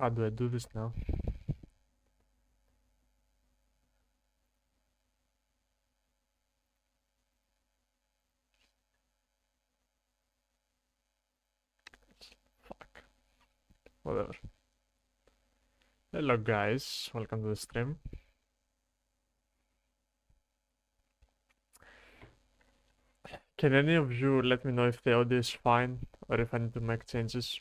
How do I do this now? Fuck. Whatever. Hello guys, welcome to the stream. Can any of you let me know if the audio is fine or if I need to make changes?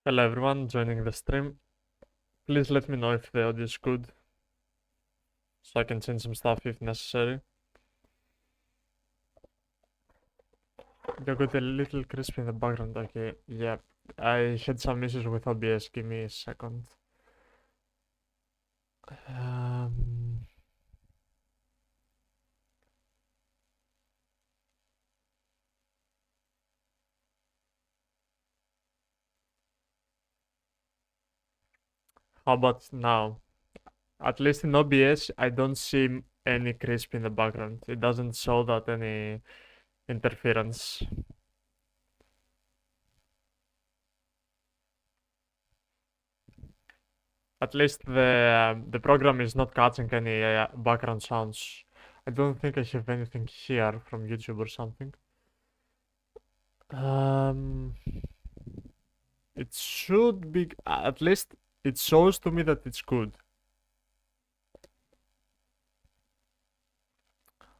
Hello everyone joining the stream. Please let me know if the audio is good so I can change some stuff if necessary. You got a little crispy in the background, okay. Yeah, I had some issues with OBS, give me a second. How about now? At least in OBS, I don't see any crisp in the background. It doesn't show that any interference. At least the program is not catching any background sounds. I don't think I have anything here from YouTube or something. It should be, at least it shows to me that it's good.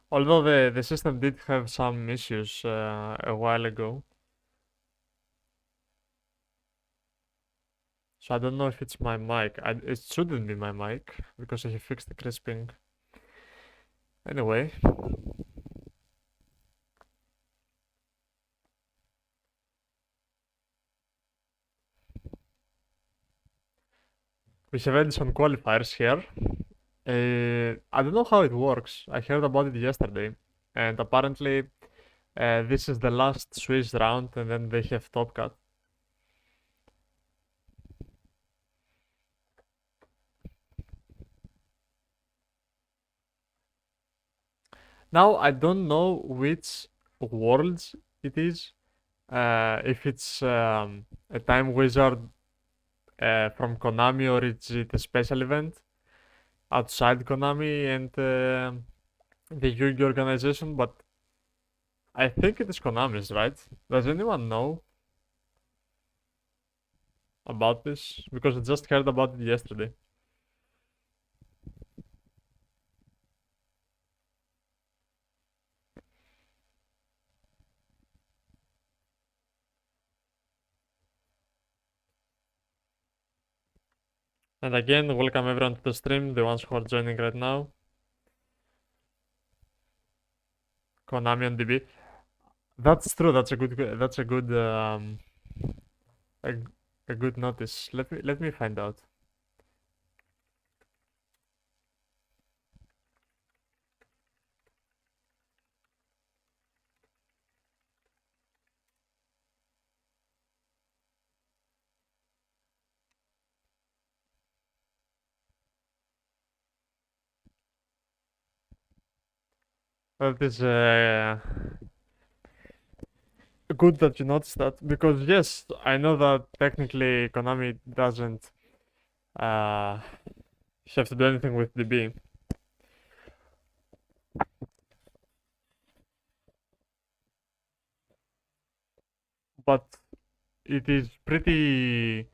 Although the system did have some issues a while ago. So I don't know if it's my mic. It shouldn't be my mic because I fixed the crisping. Anyway. We have Edison qualifiers here. I don't know how it works. I heard about it yesterday. And apparently this is the last Swiss round and then they have top cut. Now I don't know which worlds it is. If it's a time wizard from Konami or is it a special event outside Konami and the Yu-Gi organization, but I think it is Konami's, right? Does anyone know about this? Because I just heard about it yesterday. And again, welcome everyone to the stream, the ones who are joining right now. Konami on DB. That's true. That's a good a good notice. Let me find out. That is good that you noticed that because yes, I know that technically Konami doesn't have to do anything with DB. But it is pretty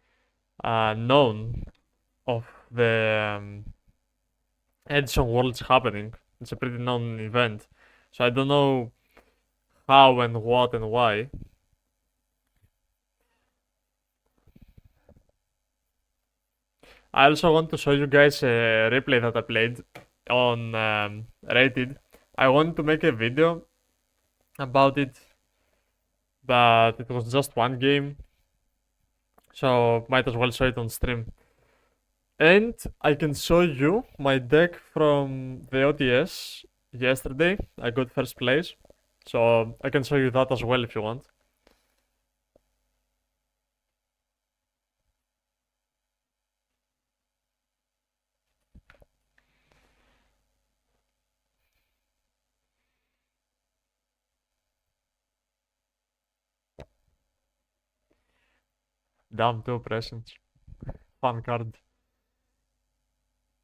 known of the Edison Worlds happening. It's a pretty known event. So I don't know how and what and why. I also want to show you guys a replay that I played on Rated. I wanted to make a video about it, but it was just one game, so might as well show it on stream. And I can show you my deck from the OTS yesterday. I got first place. So I can show you that as well if you want. Damn, 2 presents. Fun card.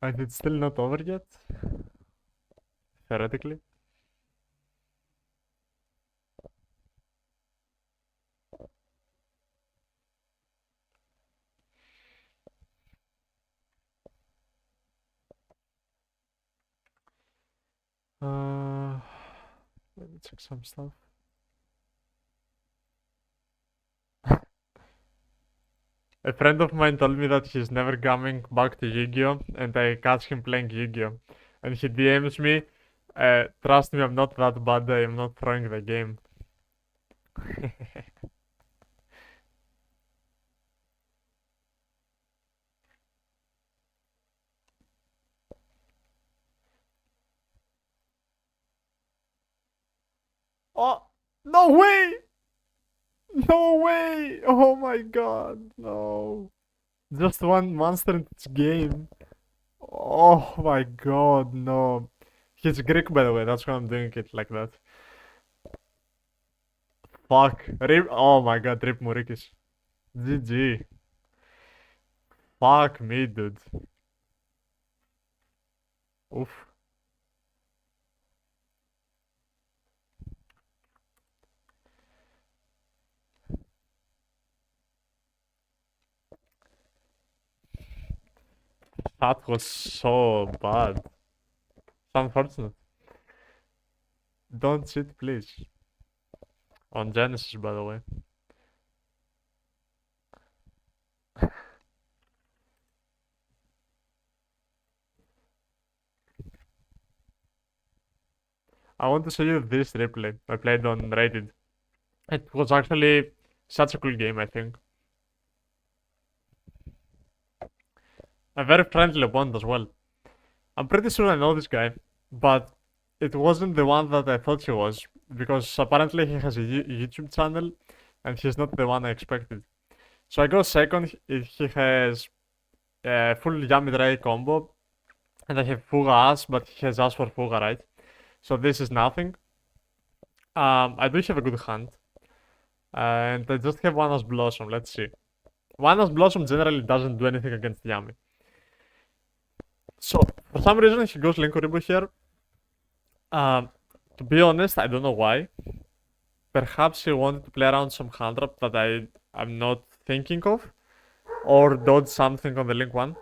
And it's still not over yet. Theoretically. Let me check some stuff. A friend of mine told me that he's never coming back to Yu-Gi-Oh! And I catch him playing Yu-Gi-Oh! And he DMs me, trust me, I'm not that bad, I'm not throwing the game. Oh, no way! No way! Oh my god, no. Just one monster in this game. Oh my god, no. He's Greek, by the way, that's why I'm doing it like that. Fuck. Rip. Oh my god, Rip Murikis. GG. Fuck me, dude. Oof. That was so bad. It's unfortunate. Don't cheat, please. On Genesis, by the way. I want to show you this replay I played on Rated. It was actually such a cool game, I think. A very friendly opponent as well. I'm pretty sure I know this guy, but it wasn't the one that I thought he was, because apparently he has a YouTube channel, and he's not the one I expected. So I go second, he has full Yami Dry combo, and I have Fuga Ass, but he has Ass for Fuga, right? So this is nothing. I do have a good hand, and I just have one Ass Blossom, let's see. One Ass Blossom generally doesn't do anything against Yami. So, for some reason he goes Link Kuribo here. To be honest, I don't know why. Perhaps he wanted to play around some hand trap that I'm not thinking of, or dodge something on the Link one.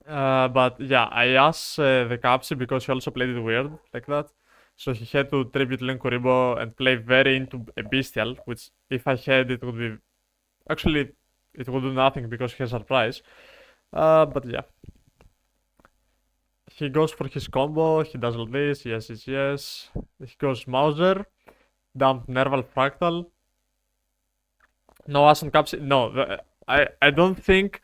But yeah, I asked the Capsi because he also played it weird like that. So he had to tribute Link Kuribo and play very into a Bestial, which if I had it would be... Actually, it would do nothing because he has Surprise. But yeah. He goes for his combo, he does all this, yes, yes, yes. He goes Mauser, dump Nerval Fractal. No Ass on Capsi. No, I don't think.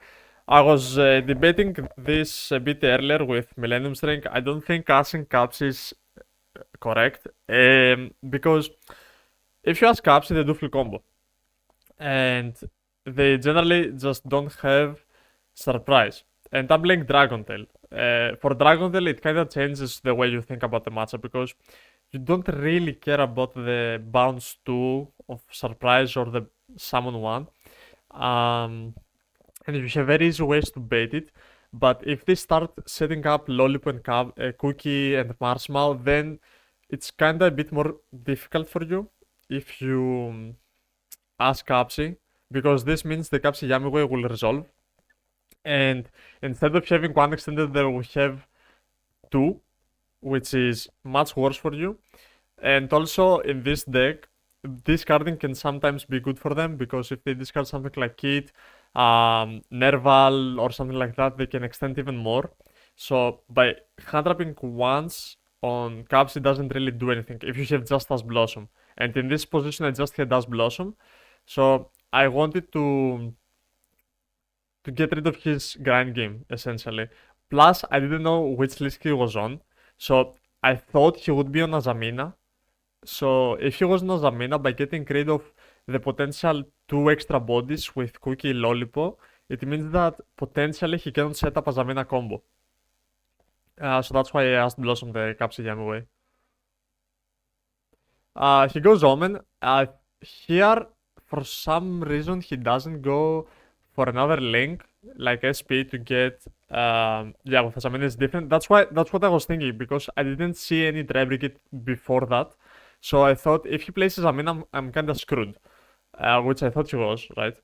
I was debating this a bit earlier with Millennium String. I don't think Ass on Capsi is correct. Because if you ask Capsi, they do full combo. And they generally just don't have Surprise. And I'm playing Dragon Tail. For Dragon Tail, it kind of changes the way you think about the matchup because you don't really care about the bounce 2 of Surprise or the Summon 1. And you have very easy ways to bait it. But if they start setting up Lollipop and Cookie and Marshmallow, then it's kind of a bit more difficult for you if you ask Capsi, because this means the Capsi Yamiway will resolve. And instead of having one extended, there we have 2, which is much worse for you. And also in this deck, discarding can sometimes be good for them, because if they discard something like Kit, Nerval, or something like that, they can extend even more. So by hand trapping once on Caps, it doesn't really do anything if you have just Ass Blossom. And in this position, I just had Ass Blossom. So I wanted to get rid of his grind game, essentially. Plus, I didn't know which list he was on. So I thought he would be on Azamina. So if he was on Azamina, by getting rid of the potential two extra bodies with Cookie Lollipo, it means that potentially he cannot set up Azamina combo. So that's why I asked Blossom the Capsiyami way. He goes Omen. Here, for some reason, he doesn't go for another link like SP to get. Yeah, with Azamina is different. That's what I was thinking because I didn't see any Drebrig before that. So I thought if he places Azamina, I'm kind of screwed. Which I thought he was, right?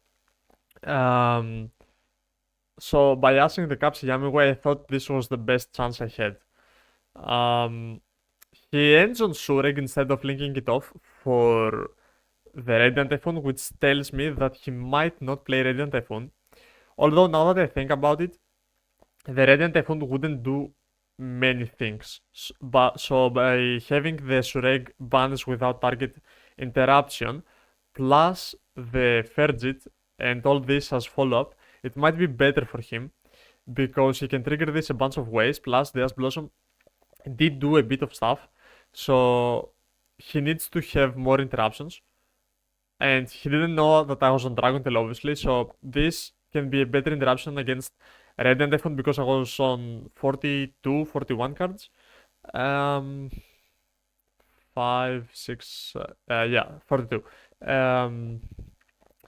So by asking the Capsiyami way, I thought this was the best chance I had. He ends on Sureg instead of linking it off for the Radiant Typhoon, which tells me that he might not play Radiant Typhoon. Although now that I think about it, the Radiant Typhoon wouldn't do many things. So by having the Sureg bans without target interruption, plus the Fergit and all this as follow-up, it might be better for him because he can trigger this a bunch of ways. Plus, the Ash Blossom did do a bit of stuff, so he needs to have more interruptions. And he didn't know that I was on Dragon Tail, obviously, so this can be a better interruption against Radiant Typhoon because I was on 42, 41 cards. 5, 6, yeah, 42.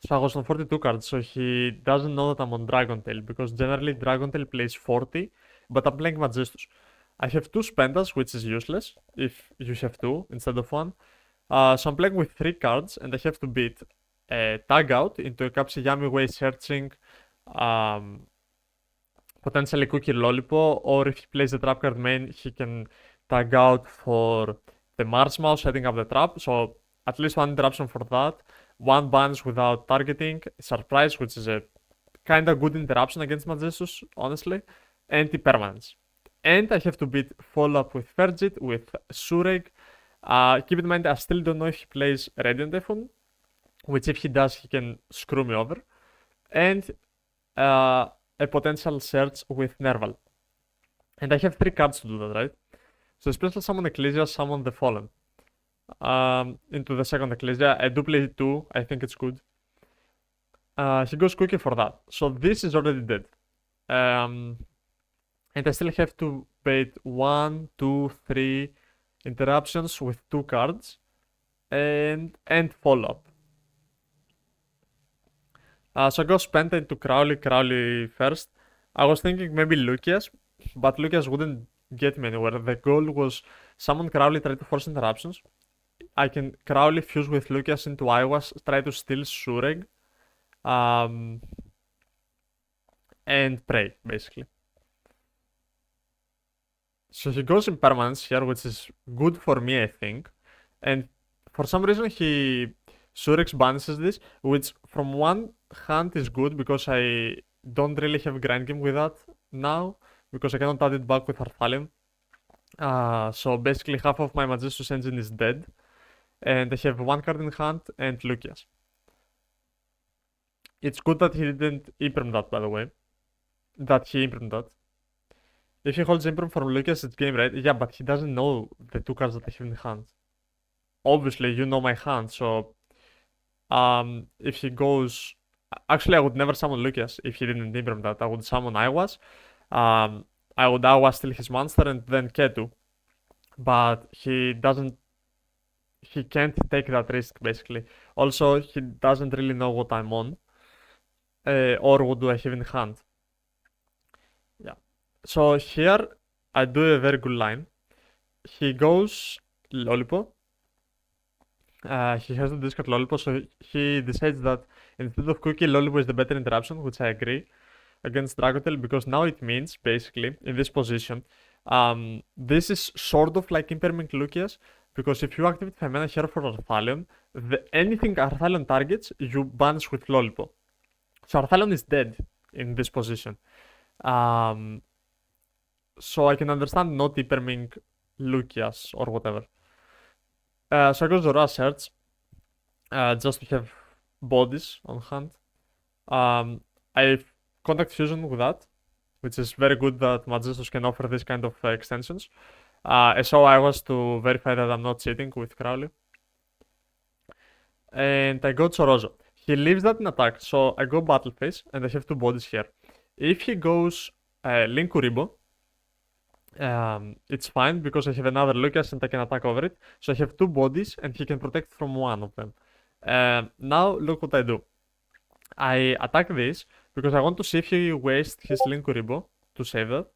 So I was on 42 cards, so he doesn't know that I'm on Dragon Tail because generally Dragon Tail plays 40, but I'm playing Majestus. I have 2 Spendas, which is useless if you have 2 instead of 1. So I'm playing with 3 cards, and I have to beat a Tag Out into a Capsiyami way searching potentially Cookie Lollipo, or if he plays the trap card main, he can Tag Out for the Marshmallow, setting up the trap. So at least 1 interruption for that. 1 bans without targeting, Surprise, which is a kind of good interruption against Majestus, honestly, anti-permanence. And I have to beat follow-up with Fergit, with Sureg. Keep in mind, I still don't know if he plays Radiant Typhoon, which if he does, he can screw me over. And a potential search with Nerval. And I have 3 cards to do that, right? So special summon Ecclesia, summon the Fallen. Into the second Ecclesia. I do play 2, I think it's good. He goes Cookie for that. So this is already dead. And I still have to bait 1, 2, 3 interruptions with 2 cards and follow-up. So I go Spenta into Crowley first. I was thinking maybe Lucius, but Lucius wouldn't get me anywhere. The goal was summon Crowley, try to force interruptions. I can Crowley fuse with Lucius into Iowas, try to steal Sureg, and pray, basically. So he goes Impermanence here, which is good for me, I think. And for some reason he Surex banishes this, which from one hand is good because I don't really have grind game with that now, because I cannot add it back with Arthalion. So basically half of my Majestus engine is dead. And I have 1 card in hand and Lucius. It's good that he didn't imprint that, by the way. That he imprinted that. If he holds imprint from Lucius, it's game, right? Yeah, but he doesn't know the 2 cards that I have in hand. Obviously, you know my hand, so if he goes... Actually, I would never summon Lucius if he didn't imprint that. I would summon Iowas. I would Iowa steal his monster and then Ketu. But he doesn't... He can't take that risk, basically. Also, he doesn't really know what I'm on. Or what do I have in hand. Yeah. So here, I do a very good line. He goes Lollipo. He has to discard Lollipo, so he decides that instead of Cookie, Lollipo is the better interruption, which I agree, against Dragotail, because now it means, basically, in this position, this is sort of like Imperming Lucius, because if you activate Femena here for Arthalion, anything Arthalion targets, you banish with Lollipo. So Arthalion is dead in this position. So I can understand not Imperming Lucius or whatever. So I go Zora Search, just to have bodies on hand. I contact Fusion with that, which is very good that Majestus can offer this kind of extensions. So I was to verify that I'm not cheating with Crowley. And I go Chorozo. He leaves that in attack, so I go battle phase, and I have two bodies here. If he goes Link Kuribo, it's fine because I have another Lucas and I can attack over it. So I have two bodies and he can protect from one of them. Now look what I do. I attack this because I want to see if he wastes his Link Kuribo to save that.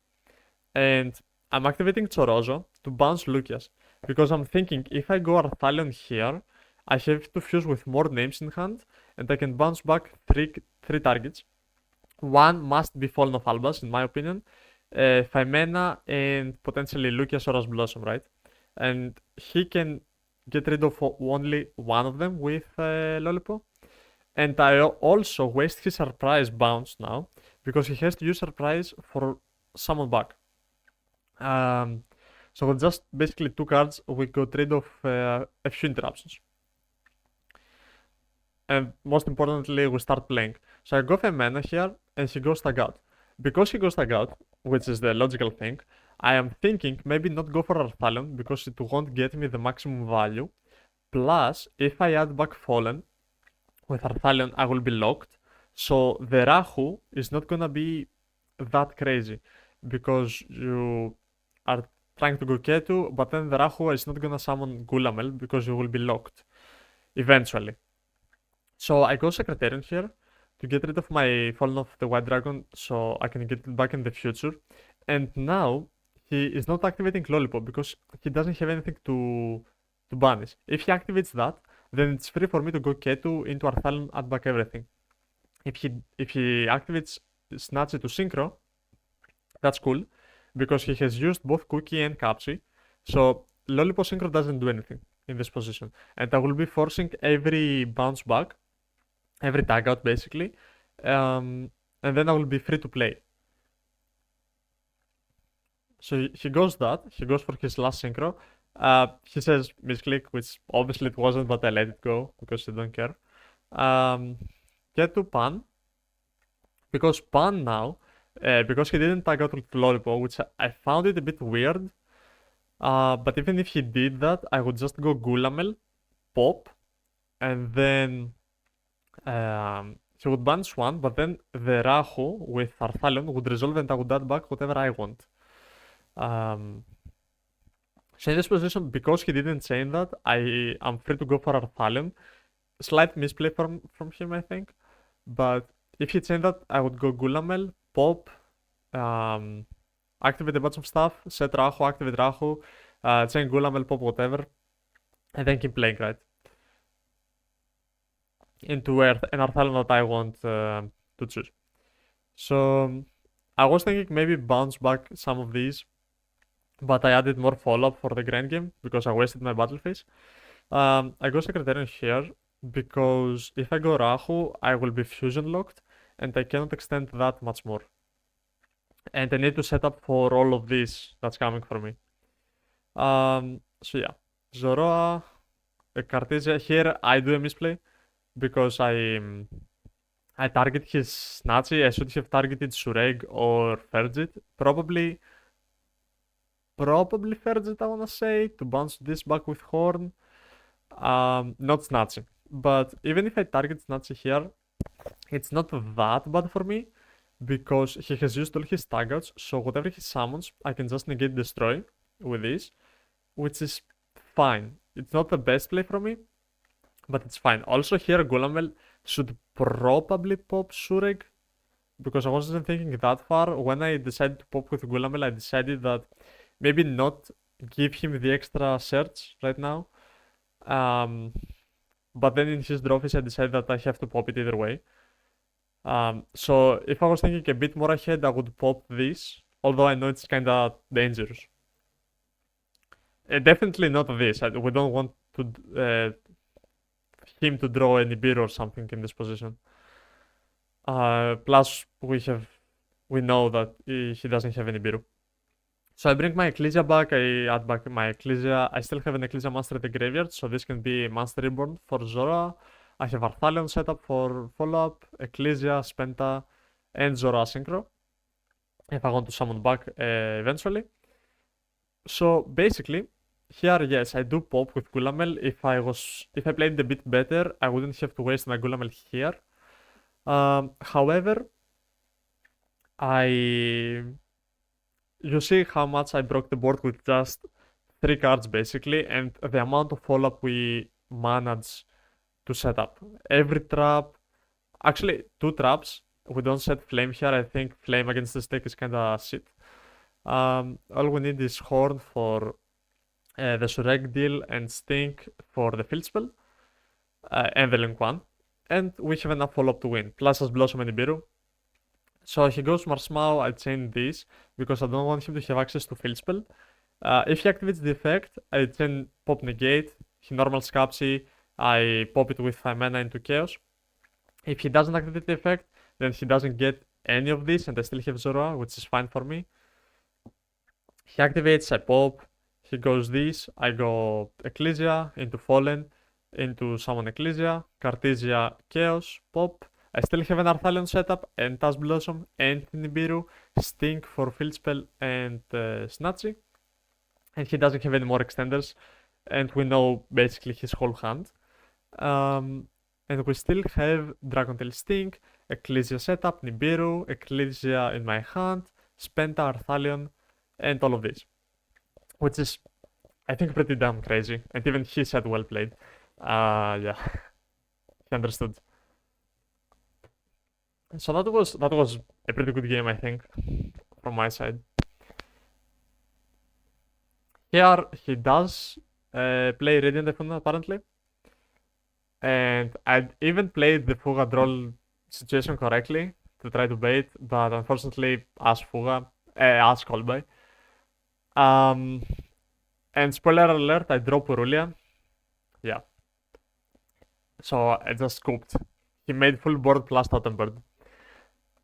And I'm activating Chorozo to bounce Lucas. Because I'm thinking if I go Arthalion here, I have to fuse with more names in hand and I can bounce back three targets. One must be Fallen of Albas, in my opinion. Phimena and potentially Lucius or Blossom, right? And he can get rid of only one of them with Lolipo. And I also waste his surprise bounce now because he has to use surprise for summon back. So with just basically two cards, we got rid of a few interruptions. And most importantly, we start playing. So I go Phimena here, and he goes Tag Out. Because he goes Tag Out, which is the logical thing, I am thinking maybe not go for Arthalion because it won't get me the maximum value. Plus, if I add back Fallen with Arthalion, I will be locked. So the Rahu is not gonna be that crazy because you are trying to go Ketu, but then the Rahu is not gonna summon Gulamel because you will be locked eventually. So I go Secretarian here to get rid of my Fallen of the White Dragon so I can get it back in the future. And now he is not activating Lollipop because he doesn't have anything to banish. If he activates that, then it's free for me to go Ketu into Arthalion, add back everything. If he activates Snatchy to Synchro, that's cool because he has used both Cookie and Capsy. So Lollipop Synchro doesn't do anything in this position. And I will be forcing every bounce back, every tag out basically, and then I will be free to play. So he goes that, he goes for his last synchro. He says misclick, which obviously it wasn't, but I let it go because I don't care. Get to Pan, because Pan now, because he didn't tag out with Lollipop, which I found it a bit weird. But even if he did that, I would just go Gulamel, pop, and then he would banish one, but then the Rahu with Arthalion would resolve and I would add back whatever I want. So in this position, because he didn't say that, I am free to go for Arthalion. Slight misplay from him, I think. But if he changed that, I would go Gulamel, pop, activate a bunch of stuff, set Rahu, activate Rahu, chain Gulamel, pop, whatever, and then keep playing, right? Into an Arthalion that I want to choose. So I was thinking maybe bounce back some of these, but I added more follow-up for the grand game because I wasted my battle phase. I go Secretarian here because if I go Rahu, I will be fusion locked and I cannot extend that much more. And I need to set up for all of this that's coming for me. So yeah, Zoroa, Cartesia. Here I do a misplay because I target his Snatchy. I should have targeted Sureg or Fergit. Probably Fergit, I wanna say, to bounce this back with Horn. Not Snatchy. But even if I target Snatchy here, it's not that bad for me because he has used all his tag outs, so whatever he summons, I can just negate destroy with this, which is fine. It's not the best play for me, but it's fine. Also here, Gulamel should probably pop Sureg because I wasn't thinking that far. When I decided to pop with Gulamel, I decided that maybe not give him the extra search right now. But then in his draw phase, I decided that I have to pop it either way. So if I was thinking a bit more ahead, I would pop this, although I know it's kinda dangerous. Definitely not this. We don't want to him to draw any beer or something in this position. Plus we know that he doesn't have any beer. So I bring my Ecclesia back, I add back my Ecclesia. I still have an Ecclesia Master at the graveyard, so this can be Monster Reborn for Zora. I have Arthalion set up for follow-up, Ecclesia, Spenta, and Zora Synchro. If I want to summon back eventually. So basically, here yes, I do pop with Gulamel. If I played a bit better, I wouldn't have to waste my Gulamel here. However, I you see how much I broke the board with just 3 cards basically, and the amount of follow-up we managed to set up. Every trap, actually 2 traps. We don't set flame here. I think flame against the stick is kinda shit. All we need is horn for the Surreg deal and stink for the field spell and the link one. And we have enough follow-up to win. Plus as Blossom and Ibiru. So he goes Marsmao, I chain this because I don't want him to have access to field spell. If he activates the effect, I chain pop negate. He normal Scapsy, I pop it with 5 mana into chaos. If he doesn't activate the effect, then he doesn't get any of this and I still have Zoroa, which is fine for me. He activates, I pop, he goes this, I go Ecclesia into Fallen, into Summon Ecclesia, Cartesia, Chaos, pop. I still have an Arthalion setup and Task Blossom and Nibiru, Stink for Field Spell and Snatchy. And he doesn't have any more extenders, and we know basically his whole hand. And we still have Dragontail Stink, Ecclesia setup, Nibiru, Ecclesia in my hand, Spenta, Arthalion, and all of this. Which is, I think, pretty damn crazy. And even he said well played. Yeah, he understood. So that was a pretty good game, I think, from my side. Here he does play Radiant Typhoon apparently. And I even played the Fuga draw situation correctly to try to bait, but unfortunately, as Fuga, as Kolbai. And spoiler alert, I drop Purulia. Yeah. So I just scooped. He made full board plus Totem Bird.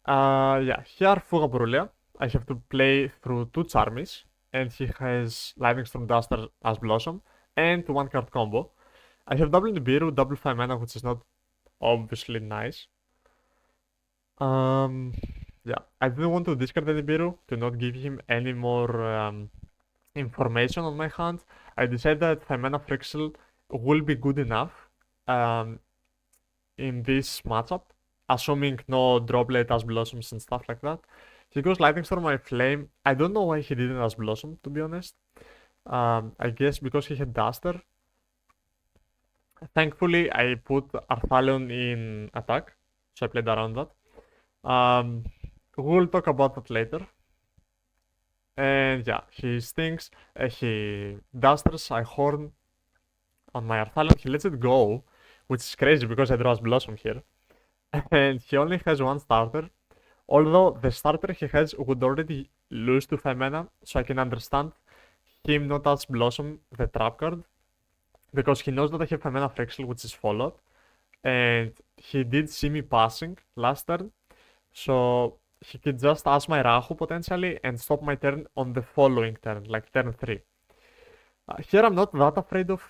Yeah, here Fuga Purulia. I have to play through 2 Charmies, and he has Lightning Storm Duster as Blossom, and 1-card combo. I have double Nibiru, double 5 mana, which is not obviously nice. Yeah, I didn't want to discard the Nibiru to not give him any more information on my hand. I decided that 5 mana Frixel will be good enough in this matchup, assuming no droplet as Blossoms and stuff like that. He goes Lightning Storm, my Flame. I don't know why he didn't as Blossom, to be honest. I guess because he had Duster. Thankfully, I put Arthalion in attack, so I played around that. We'll talk about that later. And yeah, he stinks, he Dusters, I Horn on my Arthalion, he lets it go, which is crazy because I draw as Blossom here. And he only has 1 starter, although the starter he has would already lose to 5 mana, so I can understand him not as Blossom, the trap card, because he knows that I have 5 mana Frexel, which is followed, and he did see me passing last turn, so he could just ask my Rahu potentially and stop my turn on the following turn, like turn 3. Here I'm not that afraid of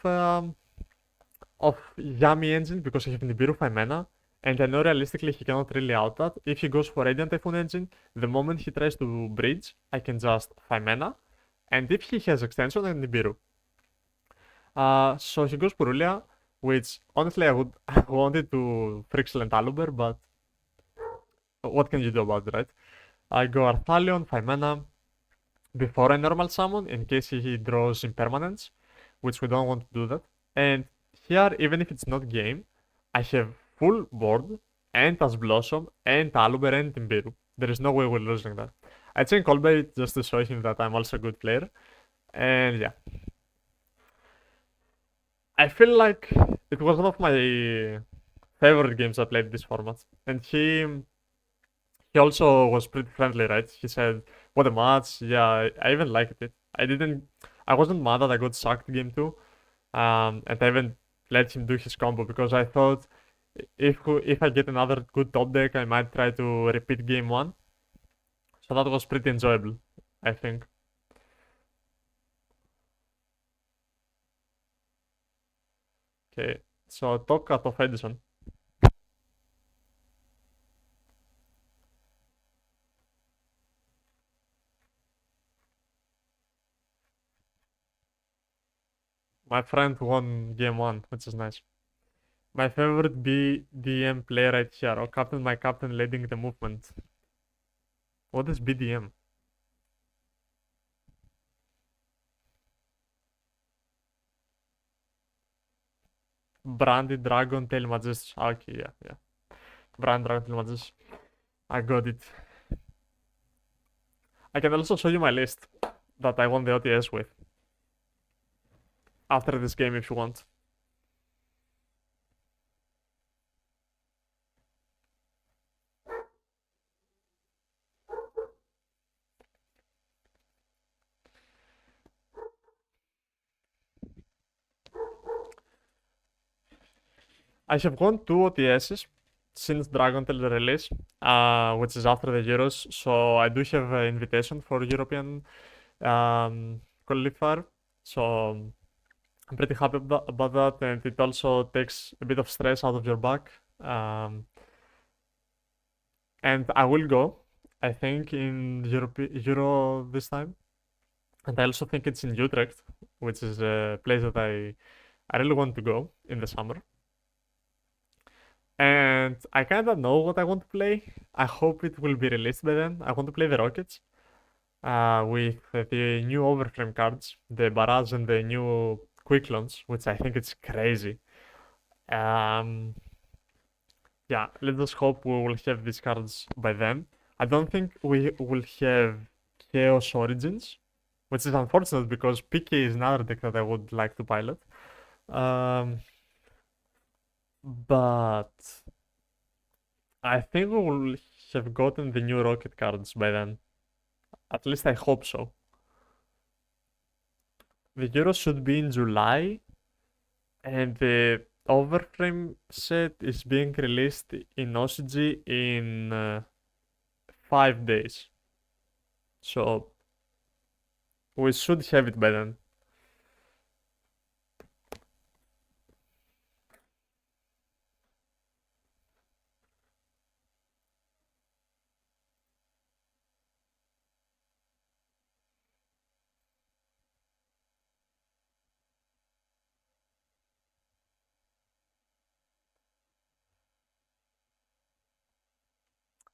Yami Engine because I have Nibiru 5 mana, and I know realistically he cannot really out that. If he goes for Radiant Typhoon Engine, the moment he tries to bridge, I can just 5 mana, and if he has extension, then Nibiru. So he goes Purulia, which honestly I would wanted to Frixel and Aluber, but what can you do about it, right? I go Arthalion, 5 mana, before a normal summon, in case he draws Impermanence, which we don't want to do that. And here, even if it's not game, I have full board, and as Blossom, and Aluber, and Timbiru. There is no way we're losing that. I chain Colbait just to show him that I'm also a good player. And yeah. I feel like it was one of my favorite games I played this format. And he also was pretty friendly, right? He said, what a match. Yeah, I even liked it. I wasn't mad that I got sucked game 2. And I even let him do his combo because I thought if I get another good top deck, I might try to repeat game 1. So that was pretty enjoyable, I think. Okay, so top cut of Edison. My friend won game one, which is nice. My favorite BDM player right here. Oh, captain, my captain leading the movement. What is BDM? Brandy Dragon Tail Magician. Okay, yeah, yeah. Brandy Dragon Tail Magician. I got it. I can also show you my list that I won the OTS with after this game if you want. I have won two OTSs since Dragon Tail release, which is after the Euros. So I do have an invitation for European qualifier. So I'm pretty happy about that, and it also takes a bit of stress out of your back. And I will go, I think, in Euro this time. And I also think it's in Utrecht, which is a place that I really want to go in the summer. And I kind of know what I want to play. I hope it will be released by then. I want to play the Rockets with the new Overframe cards, the Barrage and the new Quick Launch, which I think it's crazy. Um, yeah, let us hope we will have these cards by then. I don't think we will have Chaos Origins, which is unfortunate because PK is another deck that I would like to pilot. But I think we will have gotten the new Rocket cards by then. At least I hope so. The Euro should be in July, and the Overframe set is being released in OCG in 5 days. So we should have it by then.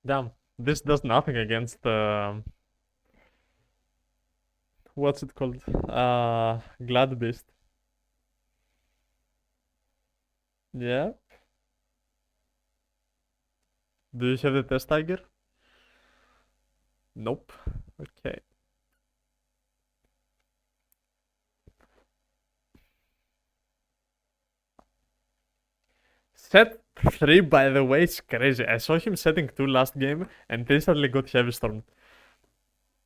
Damn, this does nothing against what's it called? Glad Beast. Yeah. Do you have the test tiger? Nope. Okay. Set 3, by the way, is crazy. I saw him setting 2 last game and instantly got Heavy Storm.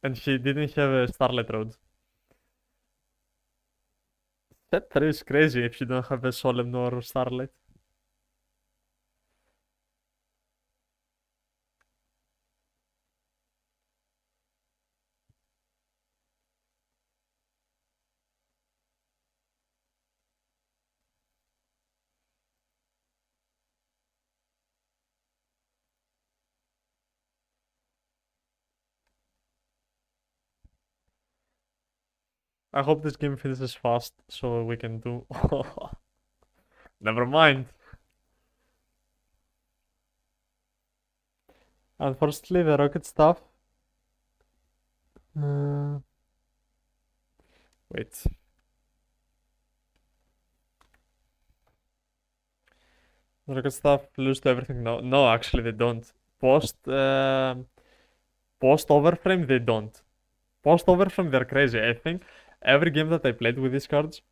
And he didn't have a Starlight Road. Set 3 is crazy if you don't have a Solemn or Starlight. I hope this game finishes fast so we can do. Never mind. Unfortunately, the rocket stuff. Uh, wait. The rocket stuff lose to everything. No, no, actually they don't. Post overframe they don't. Post overframe they're crazy. I think every game that I played with these cards,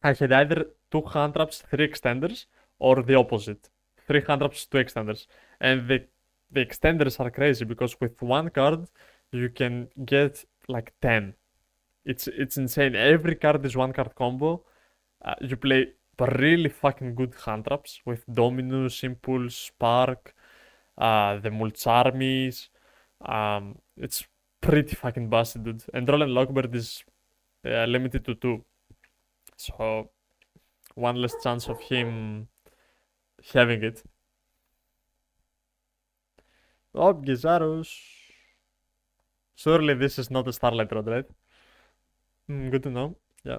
I had either two hand traps, three extenders, or the opposite. Three hand traps, two extenders. And the extenders are crazy because with one card you can get like 10. It's insane. Every card is one card combo. You play really fucking good hand traps with Dominus, Impulse, Spark, the Mulch Armies. It's pretty fucking busted, dude. And Roland Lockbird is limited to 2. So one less chance of him having it. Oh, Gizaros. Surely this is not a Starlight Road, right? Good to know. Yeah.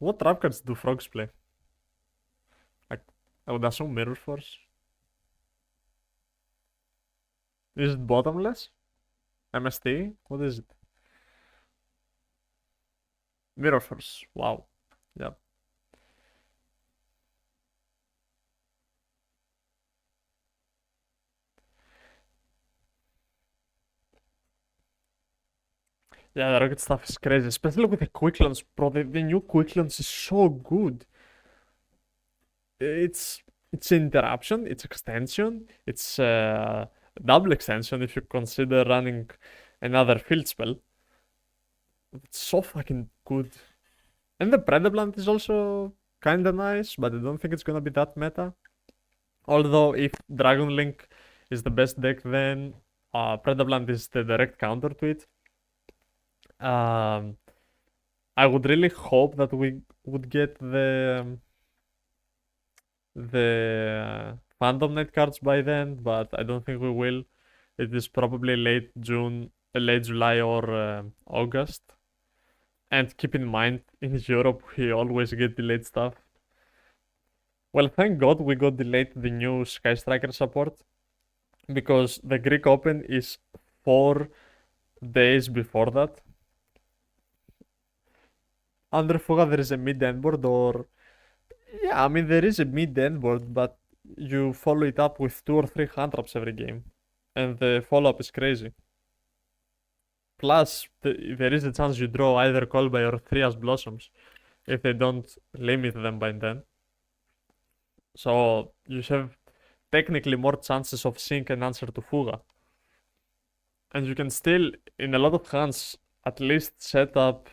What trap cards do frogs play? Like, I would assume Mirror Force. Is it bottomless? MST? What is it? Mirror Force. Wow. Yeah. Yeah, the rocket stuff is crazy, especially with the quick launch, bro. The new quick launch is so good. It's it's interruption, it's extension, it's double extension if you consider running another field spell. It's so fucking good. And the Predaplant is also kinda nice, but I don't think it's gonna be that meta. Although if Dragon Link is the best deck, then Predaplant is the direct counter to it. Um, I would really hope that we would get the Phantom Knight cards by then, but I don't think we will. It is probably late June, late July or August. And keep in mind, in Europe we always get delayed stuff. Well, thank God we got delayed the new Sky Striker support, because the Greek Open is 4 days before that. Under Fuga there is a mid-end board, or yeah, I mean there is a mid-end board, but you follow it up with 2 or 3 hand traps every game, and the follow-up is crazy. Plus, there is a chance you draw either Callby or 3 as Blossoms if they don't limit them by then. So you have technically more chances of seeing an answer to Fuga. And you can still, in a lot of hands, at least set up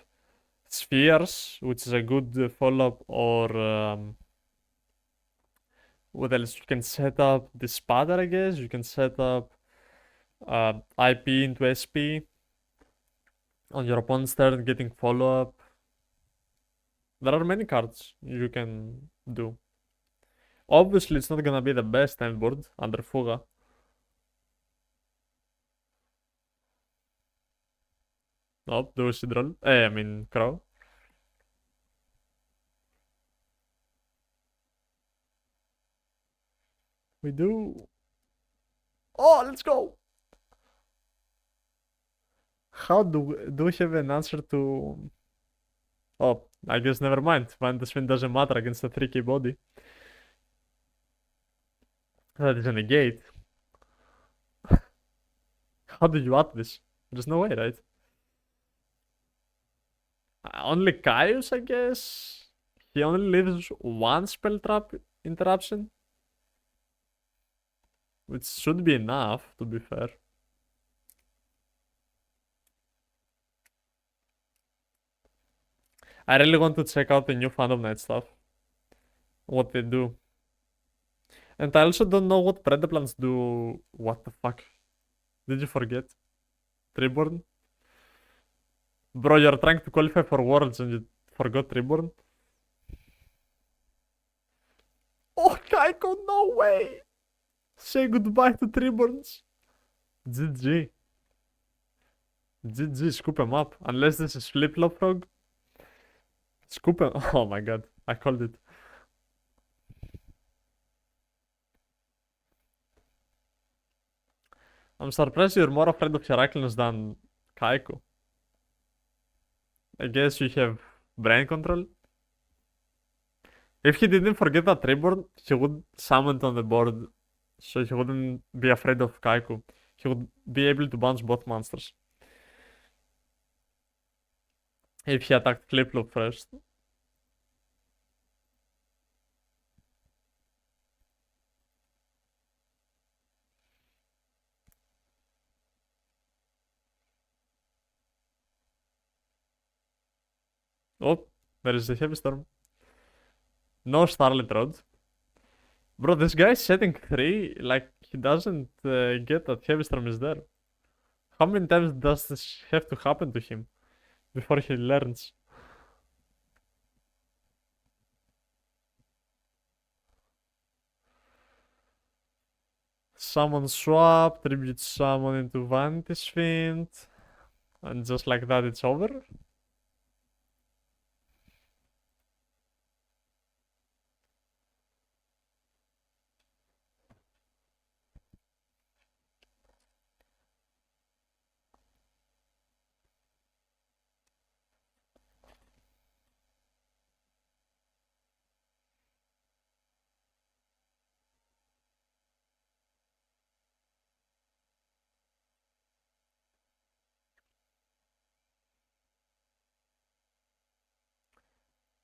Spheres, which is a good follow-up, or what else? You can set up the Spatter, I guess. You can set up IP into SP on your opponent's turn, getting follow-up. There are many cards you can do. Obviously, it's not gonna be the best end board under Fuga. Nope, do Sidrol. I mean, Crow. We do. Oh, let's go! How do we have an answer to... Oh, I guess never mind. When the spin doesn't matter against a 3k body. That is a negate. How do you add this? There's no way, right? Only Caius, I guess. He only leaves one spell trap interruption, which should be enough, to be fair. I really want to check out the new Phantom Knight stuff. What they do. And I also don't know what Predaplants do. What the fuck? Did you forget? Reborn? Bro, you're trying to qualify for Worlds and you forgot Reborn? Oh, Kaiko, no way! Say goodbye to Reborns. GG. GG, scoop him up. Unless this is Flip-Flop Frog. Scoop him. Oh my god, I called it. I'm surprised you're more afraid of Heraclinus than Kaiko. I guess you have brain control. If he didn't forget that Reborn, he would summon it on the board, so he wouldn't be afraid of Kaiku. He would be able to bounce both monsters. If he attacked Flip-Flop first. Oh, there is a Heavy Storm. No Starlit Rod. Bro, this guy is setting 3, like, he doesn't get that Heavy Storm is there. How many times does this have to happen to him before he learns? Summon swap, tribute summon into Vanity Sphinx, and just like that it's over.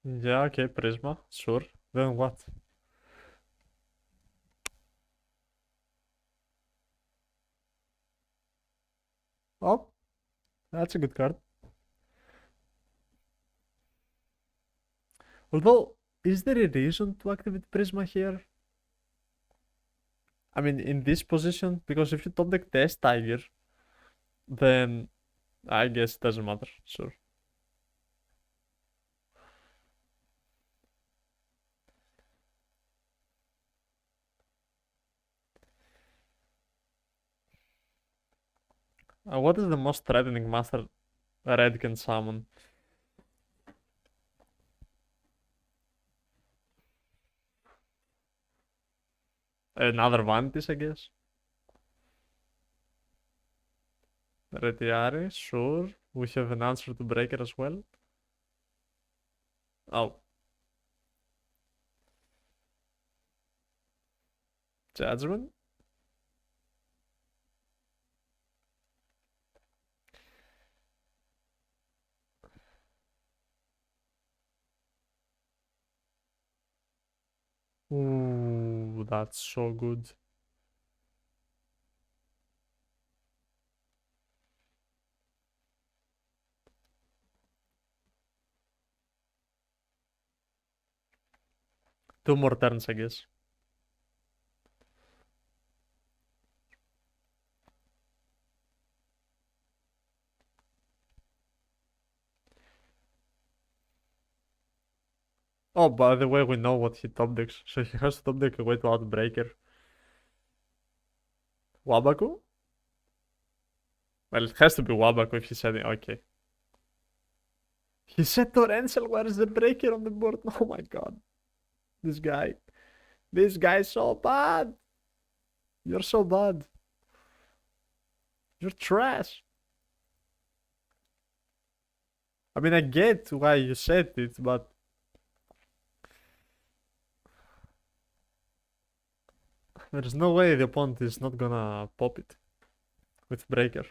Yeah, okay, Prisma, sure. Then what? Oh, that's a good card. Although, is there a reason to activate Prisma here? I mean, in this position, because if you top deck Test Tiger, then I guess it doesn't matter. Sure. What is the most threatening master Red can summon? Another Vantis, I guess. Retiare, sure. We have an answer to Breaker as well. Oh, Judgment? Ooh, that's so good. Two more turns, I guess. Oh, by the way, we know what he top decks, so he has to top deck a way to Outbreaker. Wabaku? Well, it has to be Wabaku if he said it. Okay. He said Torrential, where is the breaker on the board? Oh my god. This guy. This guy is so bad. You're so bad. You're trash. I mean, I get why you said it, but there's no way the opponent is not gonna pop it with breaker.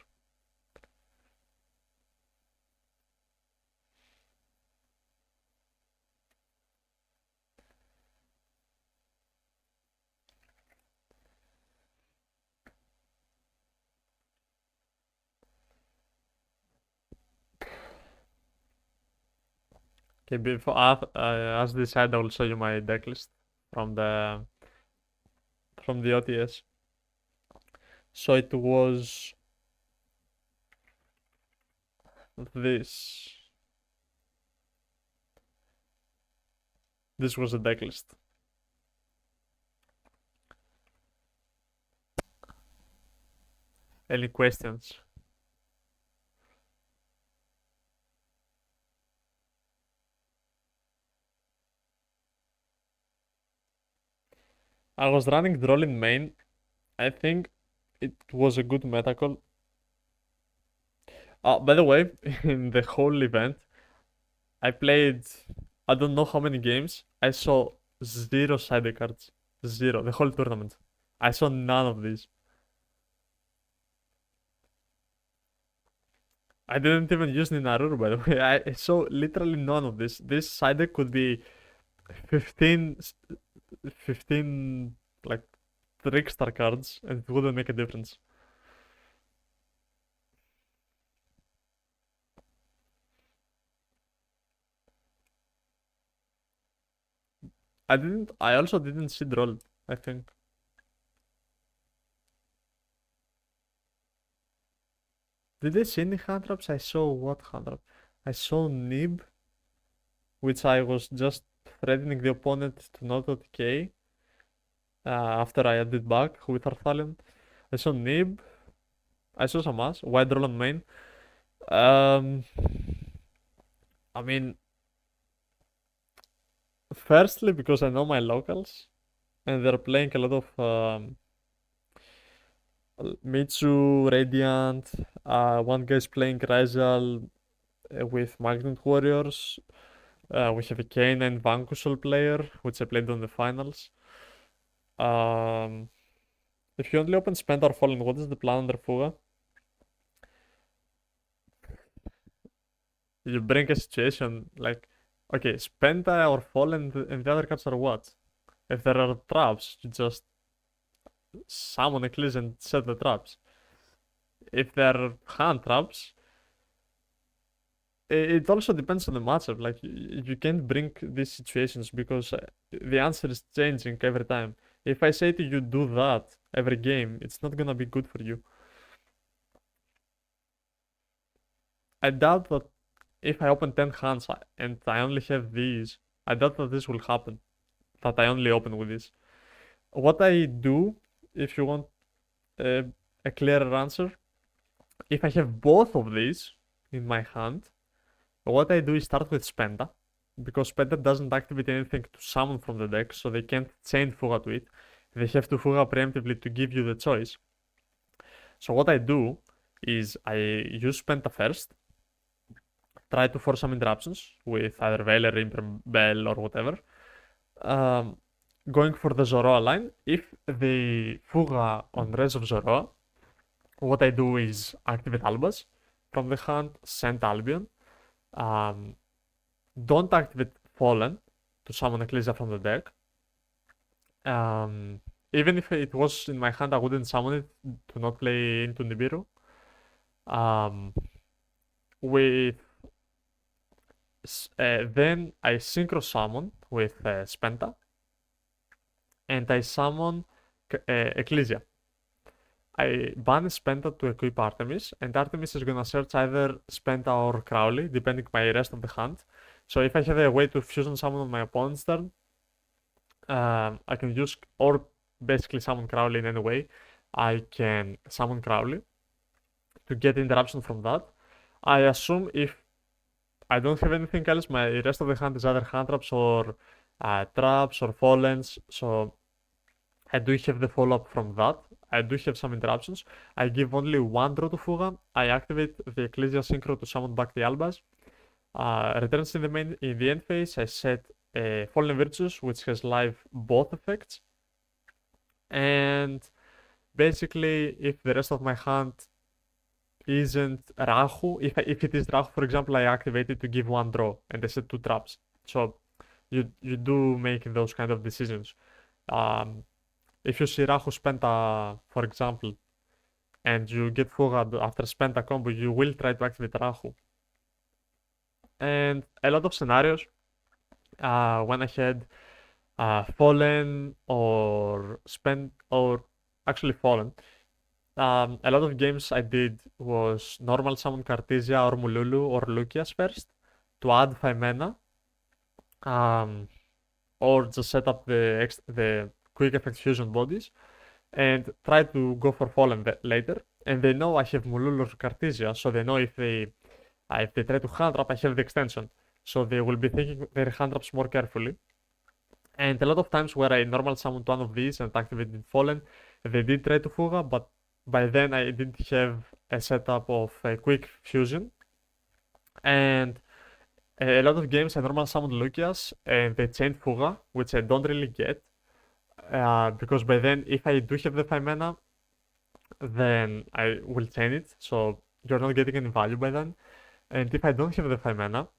Okay, before as this side, I will show you my deck list from the OTS. So it was this. This was the deck list. Any questions? I was running Droll in main. I think it was a good meta call. By the way, in the whole event, I played I don't know how many games. I saw zero side cards. Zero. The whole tournament. I saw none of these. I didn't even use Ninarur, by the way. I saw literally none of this. This side deck could be 15, 15 like trickstar cards and it wouldn't make a difference. I also didn't see Droll, I think. Did I see any hand traps? I saw what hand trap? I saw Nib, which I was just threatening the opponent to not OTK after I added back with Arthalion. I saw Nib. I saw some Ass. Wide roll on main. Um, I mean, firstly, because I know my locals and they're playing a lot of Mitsu, Radiant. One guy's playing Rizal with Magnet Warriors. We have a K9 Vanquishal player, which I played on the finals. If you only open Spend or Fallen, what is the plan under Fuga? You bring a situation like, Okay, Spenta or Fall and the other cards are what? If there are traps, you just summon Eclipse and set the traps. If there are hand traps, it also depends on the matchup. Like you can't bring these situations because the answer is changing every time. If I say to you do that every game, it's not gonna be good for you. I doubt that if I open 10 hands and I only have these, I doubt that this will happen. That I only open with this. What I do, if you want uh, a clearer answer, if I have both of these in my hand, what I do is start with Spenta, because Spenta doesn't activate anything to summon from the deck, so they can't chain Fuga to it. They have to Fuga preemptively to give you the choice. So what I do is I use Spenta first, try to force some interruptions with either Veiler, Imper, Bell, or whatever. Um, Going for the Zoroa line. If they Fuga on Res of Zoroa, what I do is activate Albaz from the hand, send Albion. Um, don't activate Fallen to summon Ecclesia from the deck. Even if it was in my hand, I wouldn't summon it to not play into Nibiru. With Then I synchro summon with Spenta, and I summon Ecclesia. I ban Spenta to equip Artemis, and Artemis is gonna search either Spenta or Crowley, depending my rest of the hand. So if I have a way to fusion summon on my opponent's turn, I can use, or basically summon Crowley in any way. I can summon Crowley to get interruption from that. I assume if I don't have anything else, my rest of the hand is either hand traps or traps or fallens. So I do have the follow-up from that. I do have some interruptions. I give only one draw to Fuga. I activate the Ecclesia Synchro to summon back the Albaz. Returns in the end phase. I set Fallen Virtues, which has live both effects. And basically, if the rest of my hand isn't Rahu, if it is Rahu, for example, I activate it to give one draw, and I set two traps. So you do make those kind of decisions. If you see Rahu Spenta, for example, and you get Fuga after Spenta combo, you will try to activate Rahu. And a lot of scenarios, when I had Fallen or actually Fallen, a lot of games I did was normal summon Cartesia or Mululu or Lucius first to add 5 mana, or just set up the quick effect fusion bodies and try to go for Fallen later. And they know I have Mululu or Cartesia, so they know if they try to hand trap, I have the extension. So they will be thinking their hand traps more carefully. And a lot of times where I normal summoned one of these and activated Fallen, they did try to Fuga, but by then I didn't have a setup of a quick fusion. And a lot of games I normal summoned Lucius and they chained Fuga, which I don't really get. Because by then, if I do have the 5 mana, then I will chain it, so you're not getting any value by then. And if I don't have the 5 mana,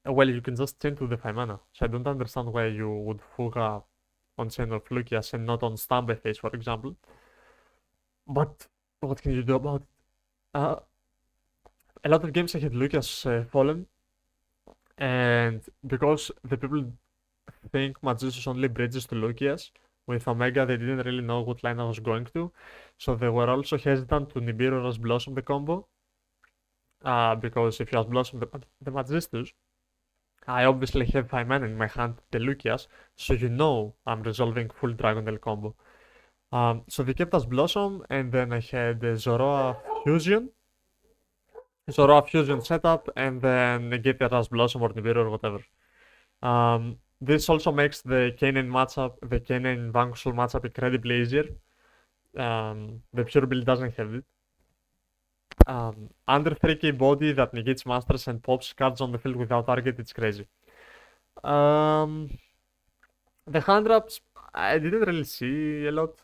well, you can just chain to the 5 mana. So I don't understand why you would Fuga on chain of Lucius and not on standby phase, for example. But what can you do about it? A lot of games I had Lucius Fallen, and because the people think Magicians only bridges to Lucius, with Omega they didn't really know what line I was going to, so they were also hesitant to Nibiru Rush Blossom the combo. Because if you have Blossom the Magistus, I obviously have 5 mana in my hand, the Lucius, so you know I'm resolving full Dragonel combo. So they kept us Blossom, and then I had the Zoroa Fusion setup, and then negate the Rush Blossom or Nibiru or whatever. This also makes the Kanan Vanquishal matchup incredibly easier. The pure build doesn't have it. Under 3k body that negates masters and pops cards on the field without target, it's crazy. The hand traps, I didn't really see a lot.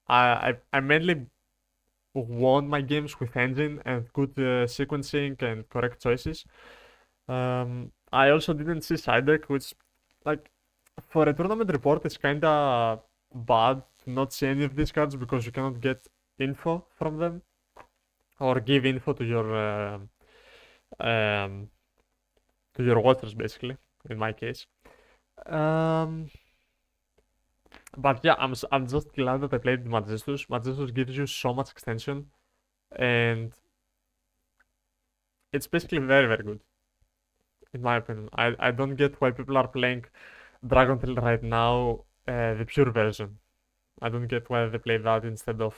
I mainly won my games with engine and good sequencing and correct choices. I also didn't see side deck, which, like, for a tournament report, it's kinda bad to not see any of these cards because you cannot get info from them or give info um, to your watchers, basically. In my case, um, but yeah, I'm just glad that I played Majestus. Majestus gives you so much extension, and it's basically very very good in my opinion. I don't get why people are playing Dragon Tail right now, the pure version. I don't get why they play that instead of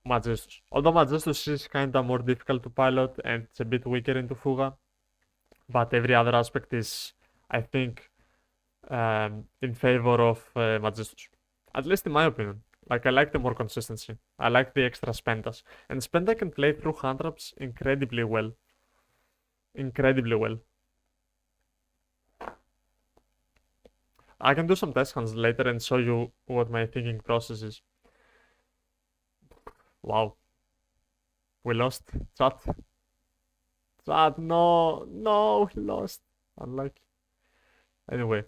Majestus. Although Majestus is kinda more difficult to pilot and it's a bit weaker into Fuga, but every other aspect is, I think, in favor of Majestus. At least in my opinion. Like, I like the more consistency. I like the extra Spentas. And Spenta can play through hand traps incredibly well. Incredibly well. I can do some test hands later and show you what my thinking process is. Wow. We lost. Chat. Chat, no. No, we lost. Unlucky. Anyway.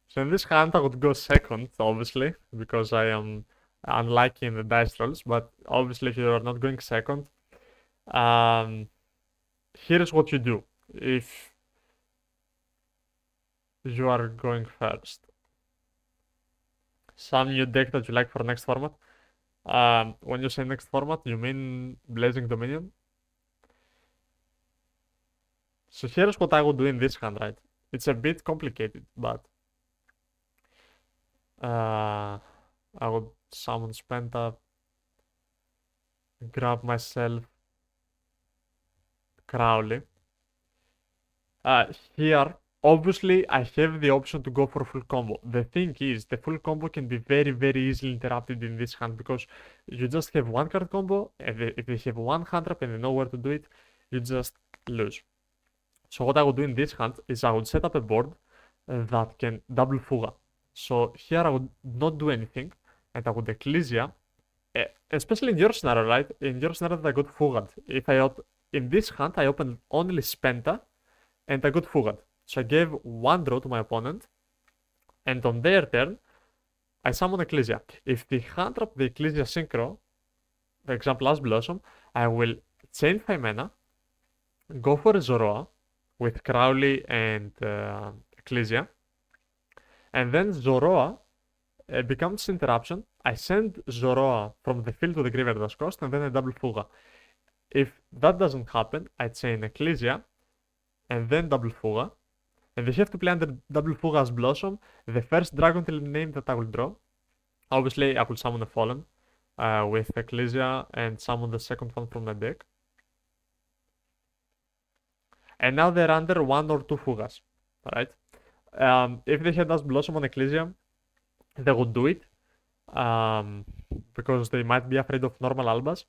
So in this hand I would go second, obviously, because I am unlucky in the dice rolls, but obviously if you are not going second, here's what you do if you are going first. Some new deck that you like for next format. When you say next format, you mean Blazing Dominion? So here's what I would do in this hand, right? It's a bit complicated, but I would summon Spenta, grab myself Crowley. Here, obviously, I have the option to go for full combo. The thing is, the full combo can be very, very easily interrupted in this hand because you just have one card combo, and if they have one hand trap and they know where to do it, you just lose. So what I would do in this hand is I would set up a board that can double Fuga. So here I would not do anything, and I would Ecclesia, especially in your scenario, right? In your scenario that I got Fugad. In this hand, I opened only Spenta, and I got Fugad. So I gave one draw to my opponent, and on their turn, I summon Ecclesia. If they hand trap the Ecclesia Synchro, for example, as Blossom, I will chain 5 mana, go for a Zoroa with Crowley and Ecclesia, and then Zoroa becomes interruption. I send Zoroa from the field to the graveyard as cost, and then I double Fuga. If that doesn't happen, I chain Ecclesia, and then double Fuga. And they have to play under double Fuga as Blossom. The first Dragon Tail name that I will draw. Obviously, I will summon a Fallen with Ecclesia and summon the second one from the deck. And now they're under 1 or 2 Fugas, right? If they had as Blossom on Ecclesia, they would do it because they might be afraid of normal Albas.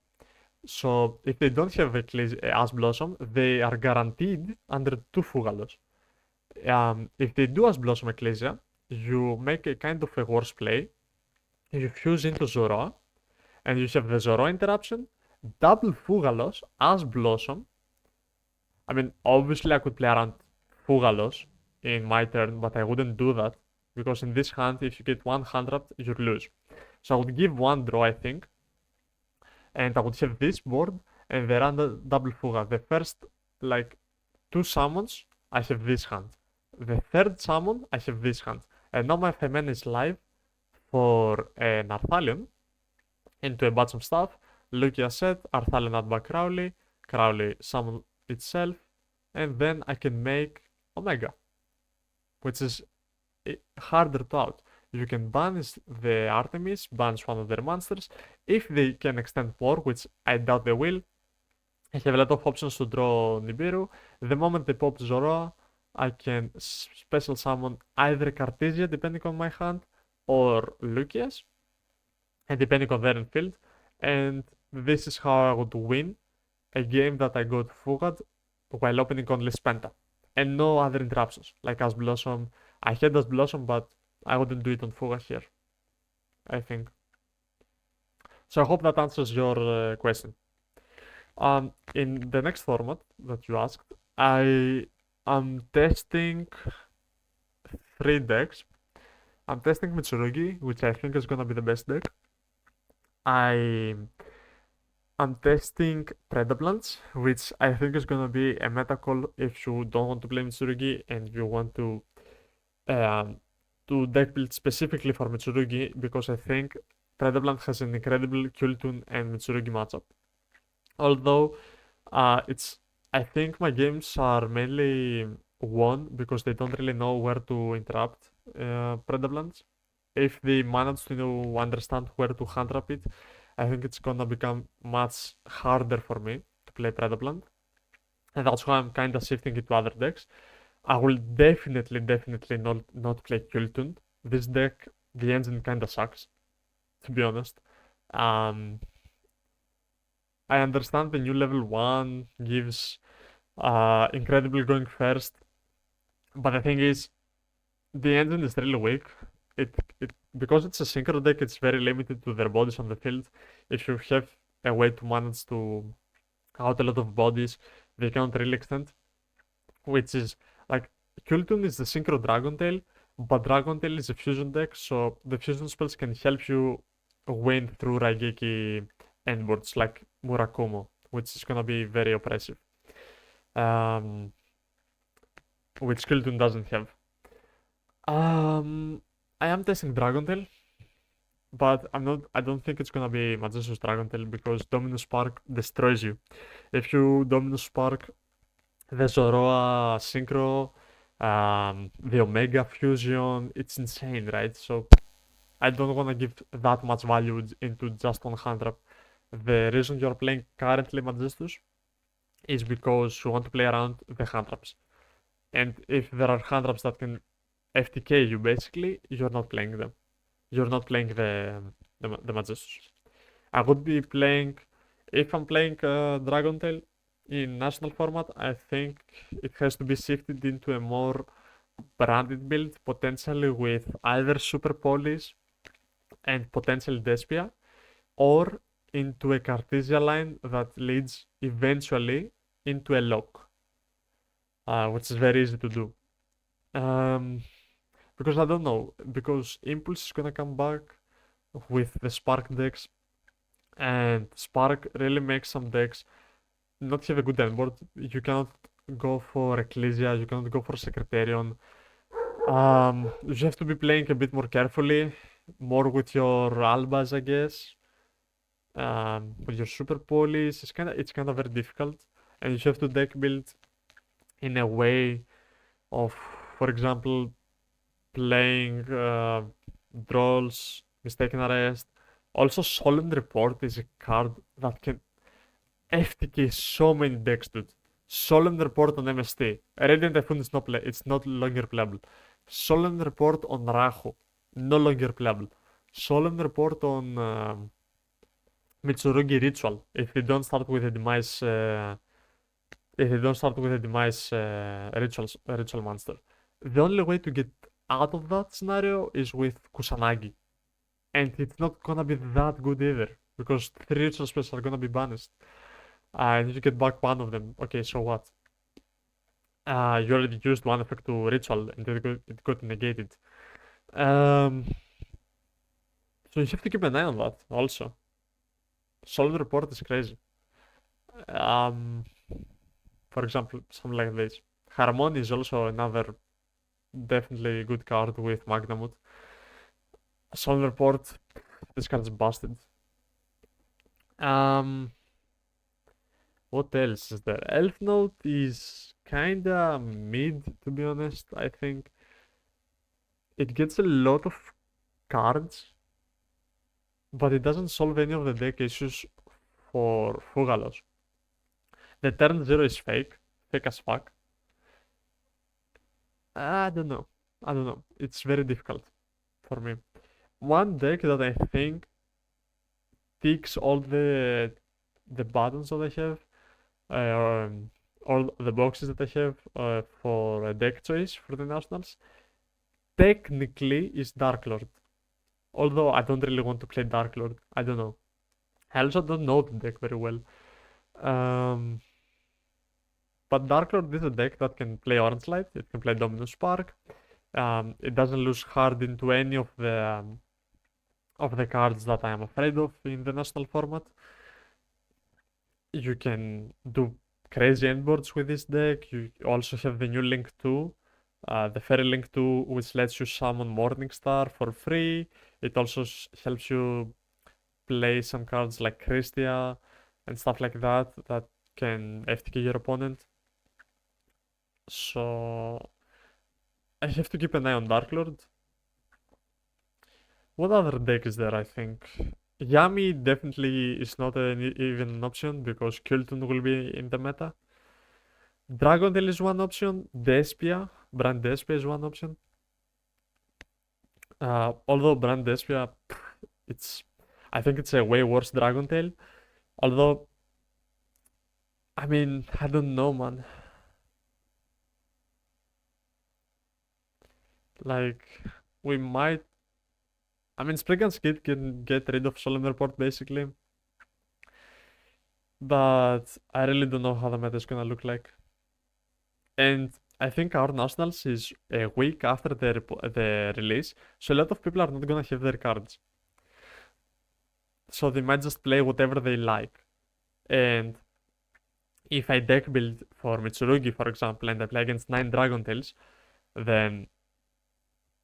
So if they don't have as Blossom, they are guaranteed under 2 Fugalos. If they do as Blossom Ecclesia, you make a kind of a worse play. You fuse into Zoroa, and you have the Zoroa interruption, double Fugalos as Blossom. I mean, obviously I could play around Fugalos in my turn, but I wouldn't do that because in this hand, if you get one hand trapped, you lose. So I would give one draw, I think, and I would have this board and the random double Fuga. The first, like, 2 summons, I have this hand. The third summon, I have this hand. And now my Femen is live for an Arthalion into a bunch of stuff. Lugia set, Arthalion add back Crowley, Crowley summon itself, and then I can make Omega, which is harder to out. You can banish the Artemis, banish one of their monsters. If they can extend more, which I doubt they will, I have a lot of options to draw Nibiru. The moment they pop Zoroa, I can special summon either Cartesia, depending on my hand, or Lucius, and depending on their infield. And this is how I would win a game that I got Fugad while opening only Spenta and no other interruptions. Like as Blossom, I had as Blossom, but I wouldn't do it on Fuga here, I think. So I hope that answers your question. In the next format that you asked, I am testing three decks. I'm testing Mitsurugi, which I think is gonna be the best deck. I am testing Predaplants, which I think is gonna be a meta call if you don't want to play Mitsurugi and you want um, to deck build specifically for Mitsurugi, because I think Predaplant has an incredible Kultun and Mitsurugi matchup. Although it's I think my games are mainly won because they don't really know where to interrupt Predaplants. If they manage to understand where to hand trap it, I think it's gonna become much harder for me to play Predaplant. And that's why I'm kinda shifting it to other decks. I will definitely not play Kultun. This deck, the engine kinda sucks, to be honest. Um, I understand the new level 1 gives incredible going first, but the thing is, the engine is really weak. It because it's a synchro deck, it's very limited to their bodies on the field. If you have a way to manage to out a lot of bodies, they can't really extend. Which is like Kultun is the synchro Dragon Tail, but Dragon Tail is a fusion deck, so the fusion spells can help you win through Raigeki endboards like Murakumo, which is gonna be very oppressive. Um, which Kultun doesn't have. I am testing Dragon Tail, but I don't think it's gonna be Majestuous Dragon Tail because Dominus Spark destroys you. If you Dominus Spark the Zoroa Synchro, the Omega Fusion, it's insane, right? So I don't want to give that much value into just one hand trap. The reason you're playing currently Majestus is because you want to play around the hand traps. And if there are hand traps that can FTK you, basically, you're not playing them. You're not playing the Majestus. I would be playing, if I'm playing Dragon Tail in national format, I think it has to be shifted into a more branded build, potentially with either Super Polish and potentially Despia, or into a Cartesia line that leads eventually into a lock, which is very easy to do. Because I don't know, because Impulse is gonna come back with the Spark decks, and Spark really makes some decks not have a good endboard. You cannot go for Ecclesia, you cannot go for Secretarian. You have to be playing a bit more carefully, more with your Albas, I guess. With your Super Police, it's kinda very difficult, and you have to deck build in a way of, for example, playing Drolls, Mistaken Arrest. Also, Solemn Report is a card that can FTK so many decks, dude. Solemn Report on MST. Radiant Typhoon is not it's not longer playable. Solemn Report on Rahu, no longer playable. Solemn Report on Mitsurugi Ritual. If they don't start with a demise, ritual monster. The only way to get out of that scenario is with Kusanagi, and it's not gonna be that good either because 3 ritual spells are gonna be banished. And you get back one of them. Okay, so what? You already used one effect to ritual and it got negated. So you have to keep an eye on that also. Solid report is crazy. For example, something like this. Harmony is also another definitely good card with Magnamut. Solid report, this card is busted. What else is there? Elf Note is kinda mid, to be honest. I think it gets a lot of cards, but it doesn't solve any of the deck issues for Fugalos. The turn 0 is fake as fuck. I don't know. It's very difficult for me. One deck that I think ticks all the buttons that I have, all the boxes that I have for a deck choice for the nationals, technically is Dark Lord. Although I don't really want to play Dark Lord. I don't know. I also don't know the deck very well. Um, but Dark Lord is a deck that can play Orange Light. It can play Dominus Spark. It doesn't lose hard into any of the cards that I am afraid of in the national format. You can do crazy endboards with this deck. You also have the new Link 2, the Fairy Link 2, which lets you summon Morningstar for free. It also helps you play some cards like Christia and stuff like that that can FTK your opponent. So I have to keep an eye on Dark Lord. What other deck is there, I think? Yami definitely is not even an option because Kultun will be in the meta. Dragontail is one option. Despia, Brand Despia is one option. Although Brand Despia, I think it's a way worse Dragontail. Although, I mean, I don't know, man. Like, we might. I mean, Spriggan's Kid can get rid of Solemn Report basically. But I really don't know how the meta is gonna look like. And I think our nationals is a week after the release, so a lot of people are not gonna have their cards. So they might just play whatever they like. And if I deck build for Mitsurugi, for example, and I play against 9 Dragontails, then,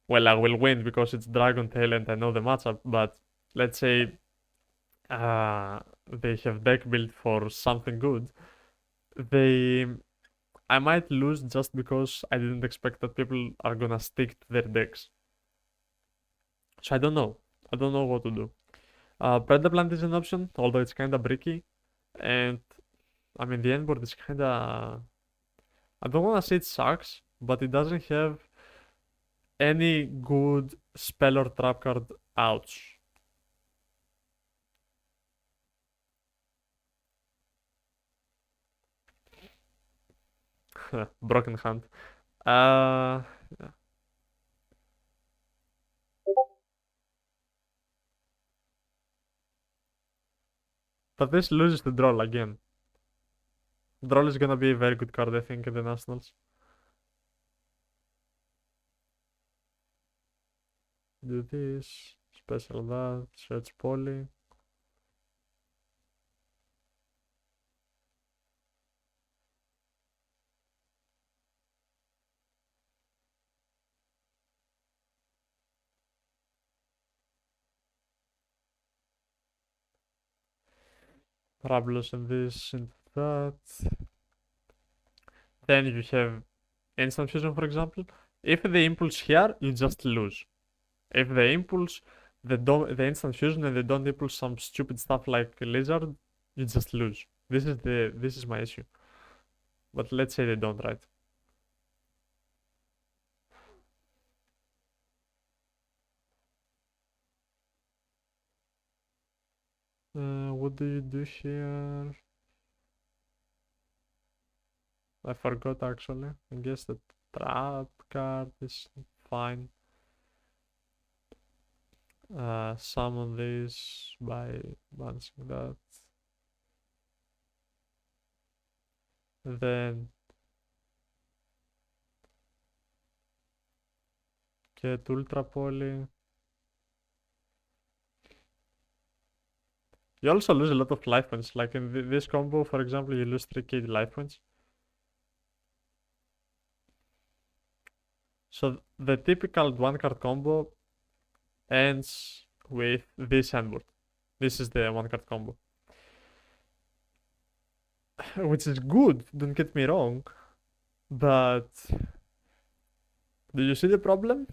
well, I will win because it's Dragontail and I know the matchup. But let's say they have deck build for something good, I might lose just because I didn't expect that people are gonna stick to their decks. So I don't know. I don't know what to do. Predaplant is an option, although it's kinda bricky. And I mean the endboard is kinda, I don't wanna say it sucks, but it doesn't have any good spell or trap card. Ouch. Broken hand. Yeah. But this loses to Droll again. Droll is gonna be a very good card, I think, in the Nationals. Do this, special that, search poly. Rablos and this and that. Then you have instant fusion, for example. If the impulse here, you just lose. If the impulse, the instant fusion and they don't impulse some stupid stuff like lizard, you just lose. This is my issue. But let's say they don't, right? What do you do here? I forgot actually. I guess the trap card is fine. Summon this by bouncing that. Then get Ultra Poly. You also lose a lot of life points. Like in this combo, for example, you lose 3k life points. So the typical one card combo ends with this handboard. This is the one card combo. Which is good, don't get me wrong. But do you see the problem?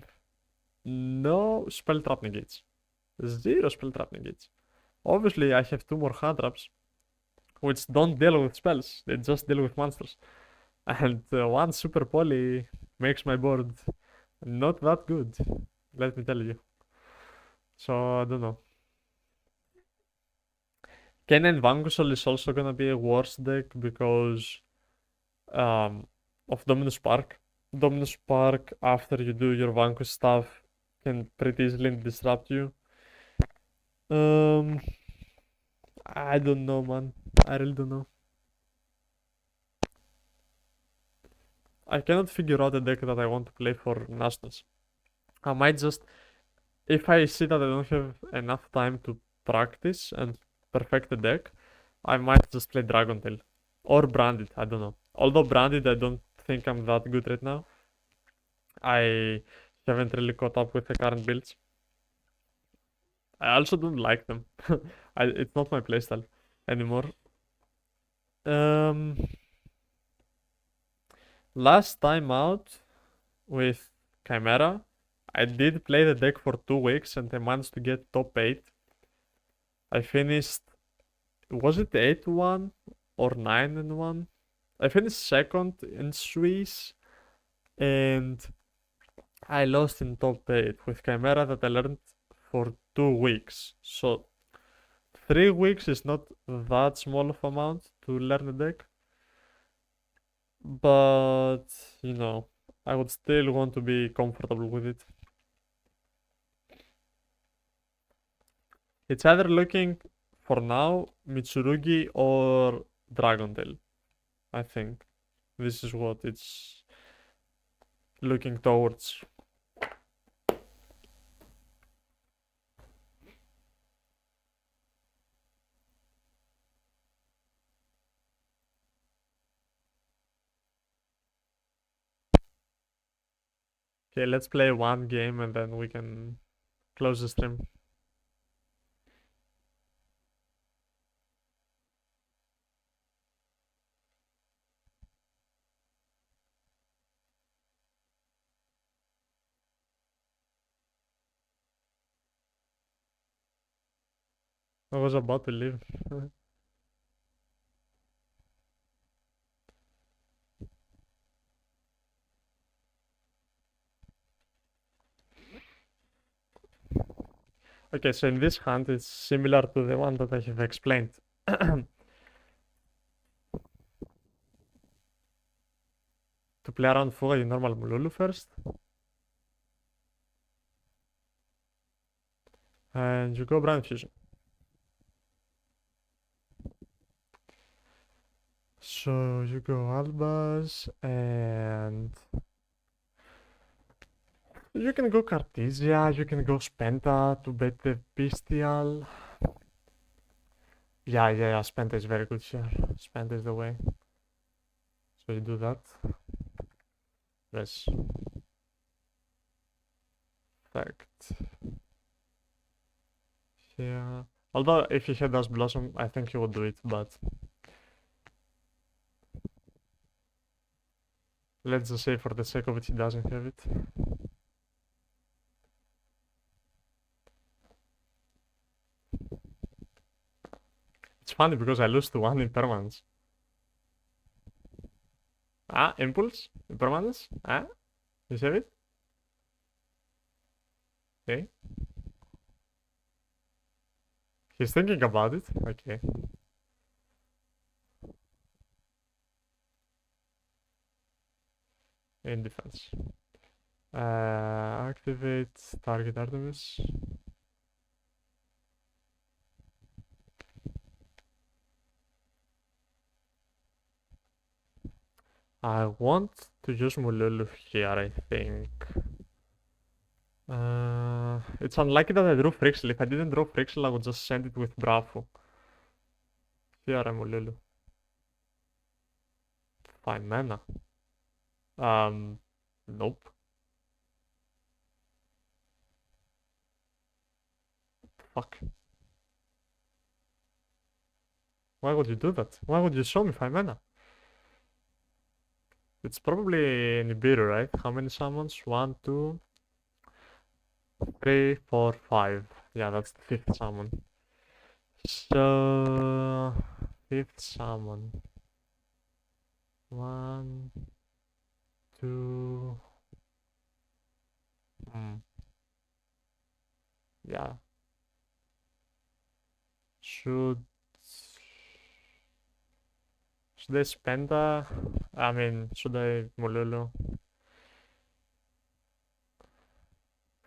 No spell trap negates. Zero spell trap negates. Obviously, I have two more hand traps, which don't deal with spells. They just deal with monsters. And one super poly makes my board not that good, let me tell you. So, I don't know. Ken and Vangusol is also gonna be a worse deck because of Dominus Spark. Dominus Spark after you do your Vanquish stuff can pretty easily disrupt you. Um, I don't know, man. I really don't know. I cannot figure out a deck that I want to play for Nationals. I might just, if I see that I don't have enough time to practice and perfect the deck, I might just play Dragon Tail. Or Branded, I don't know. Although Branded, I don't think I'm that good right now. I haven't really caught up with the current builds. I also don't like them. It's not my playstyle anymore. Um, Last time out with Chimera, I did play the deck for 2 weeks and I managed to get top 8. I finished, was it 8-1 or 9-1? I finished second in Swiss and I lost in top 8 with Chimera that I learned for 2 weeks. So 3 weeks is not that small of amount to learn a deck, but you know, I would still want to be comfortable with it. It's either looking for now Mitsurugi or Dragon Tail. I think this is what it's looking towards. Okay, let's play one game and then we can close the stream. I was about to leave. Okay, so in this hand it's similar to the one that I have explained. To play around Fuga, you normal Mululu first. And you go Brown Fusion. So you go Albaz and you can go Cartesia, you can go Spenta to bet the Bestial. Yeah, Spenta is very good here. Spenta is the way. So you do that. Yes. Fact. Yeah. Although if he had Dust Blossom, I think he would do it, but let's just say for the sake of it, he doesn't have it. It's funny because I lose to one in permanence. Ah, Impulse? Impermanence? Ah, you have it? Okay. He's thinking about it. Okay. In defense. Activate target Artemis. I want to use Mululu here, I think. It's unlucky that I drew Frixel. If I didn't draw Frixel, I would just send it with Bravo. Here I'm Mululu. 5 mana. Nope. Fuck. Why would you do that? Why would you show me 5 mana? It's probably Nibiru, right? How many summons? 1, 2, 3, 4, 5. Yeah, that's the 5th summon. So, 5th summon. 1, 2. Yeah. Should I spend should I Mololo?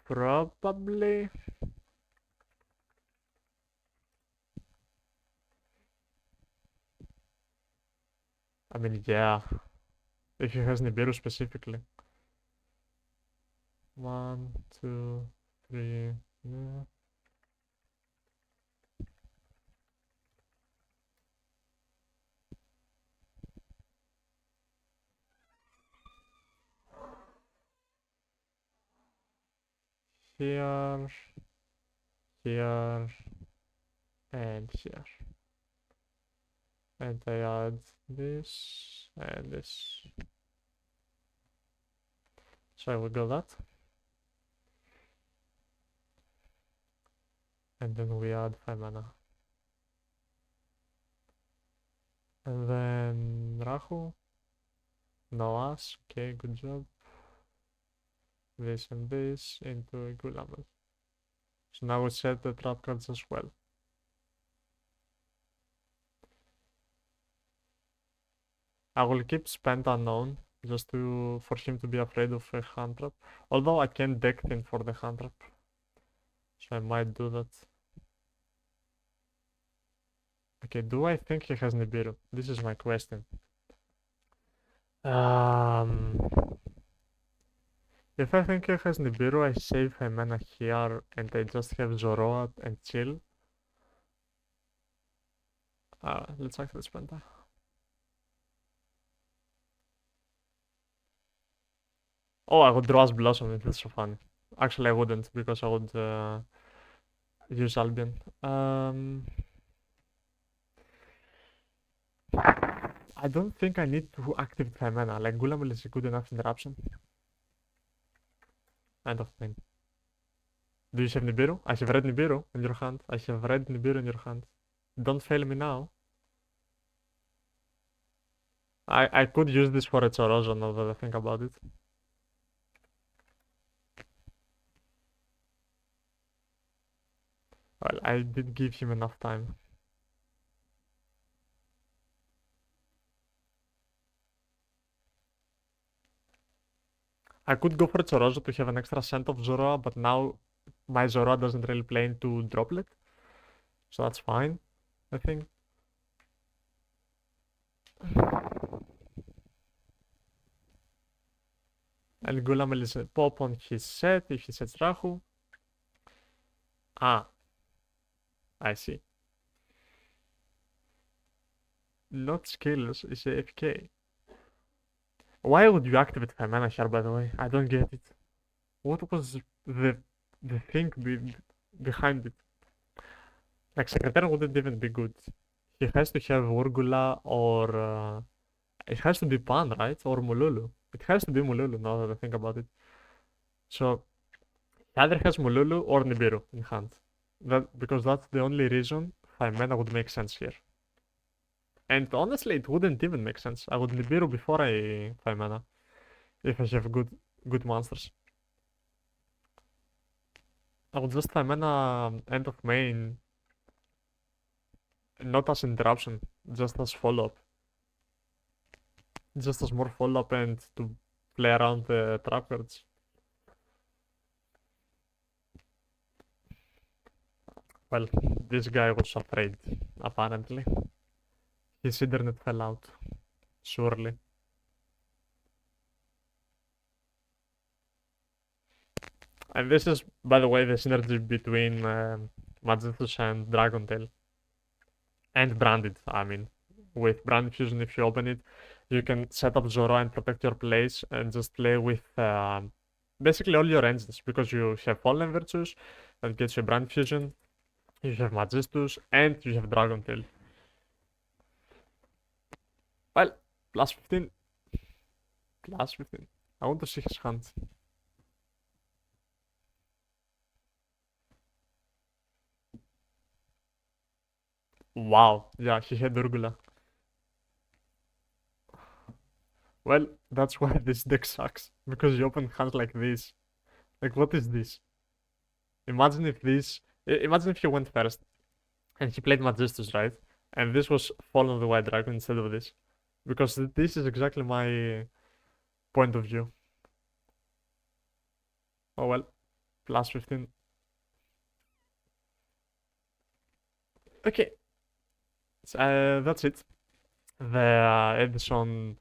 Probably. I mean, yeah. If he has Nibiru specifically. 1, 2, 3. Yeah. Here, here, and here. And I add this and this. So I will go that. And then we add 5 mana. And then Rahu. No Ass. Okay, good job. This and this into a Gulamel. So now we set the trap cards as well. I will keep Spent Unknown just for him to be afraid of a hand trap. Although I can deck him for the hand trap. So I might do that. Okay, do I think he has Nibiru? This is my question. If I think he has Nibiru, I save a mana here and I just have Zoroark and chill. Let's actually spend that. Oh, I would draw as Blossom, it feels so funny. Actually, I wouldn't, because I would use Albion. I don't think I need to activate my mana. Like, Gulamel is a good enough interruption. End of main. Do you have Nibiru? I have red Nibiru in your hand. I have red Nibiru in your hand. Don't fail me now. I could use this for a Chorozo now that I think about it. Well, I did give him enough time. I could go for Chorozo to have an extra scent of Zoroa, but now my Zoroa doesn't really play into Droplet. So that's fine, I think. And Gulamel is a pop on his set if he sets Rahu. Ah, I see. Not skills, is AFK. Why would you activate Femana here, by the way? I don't get it. What was the thing behind it? Like, Secretary wouldn't even be good. He has to have Urgula or... it has to be Pan, right? Or Mululu. It has to be Mululu, now that I think about it. So, he either has Mululu or Nibiru in hand. Because that's the only reason Femana would make sense here. And honestly, it wouldn't even make sense. I would Nibiru before I 5 mana. If I have good monsters. I would just 5 mana end of main. Not as interruption, just as follow-up. Just as more follow-up and to play around the trap cards. Well, this guy was afraid, apparently. His internet fell out. Surely. And this is, by the way, the synergy between Majestus and Dragontail. And Branded, I mean. With Branded Fusion, if you open it, you can set up Zoro and protect your place and just play with basically all your engines. Because you have Fallen Virtues, that gets you Branded Fusion. You have Majestus, and you have Dragontail. Well, plus 15. Plus 15. I want to see his hand. Wow, yeah, he had Urgula. Well, that's why this deck sucks. Because you open hands like this. Like, what is this? Imagine if he went first. And he played Majestus, right? And this was Fall on the White Dragon instead of this. Because this is exactly my point of view. Oh well. plus 15. Okay, so, that's it. The Edison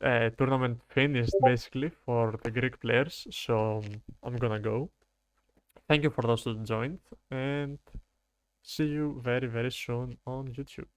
tournament finished basically for the Greek players, so I'm gonna go. Thank you for those who joined, and see you very, very soon on YouTube.